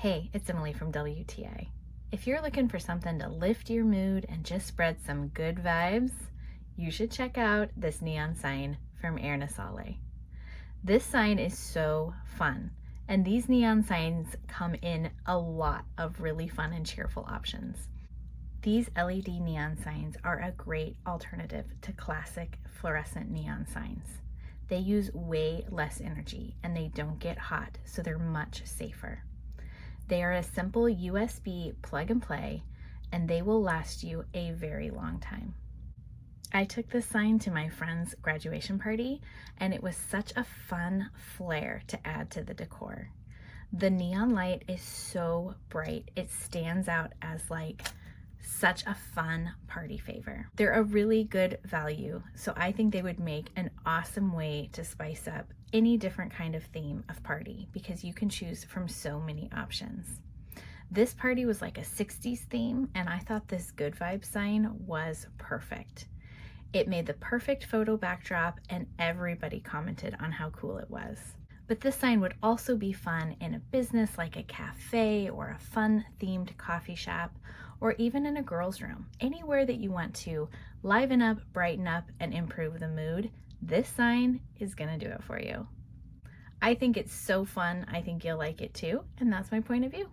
Hey, it's Emily from WTA. If you're looking for something to lift your mood and just spread some good vibes, you should check out this neon sign from Airnesolly. This sign is so fun, and these neon signs come in a lot of really fun and cheerful options. These LED neon signs are a great alternative to classic fluorescent neon signs. They use way less energy and they don't get hot, so they're much safer. They are a simple USB plug and play, and they will last you a very long time. I took this sign to my friend's graduation party, and it was such a fun flair to add to the decor. The neon light is so bright, it stands out as like such a fun party favor. They're a really good value, so I think they would make an awesome way to spice up any different kind of theme of party because you can choose from so many options. This party was like a 60s theme, and I thought this good vibe sign was perfect. It made the perfect photo backdrop, and everybody commented on how cool it was. But this sign would also be fun in a business like a cafe or a fun themed coffee shop, or even in a girl's room. Anywhere that you want to liven up, brighten up, and improve the mood, this sign is gonna do it for you. I think it's so fun. I think you'll like it too, and that's my point of view.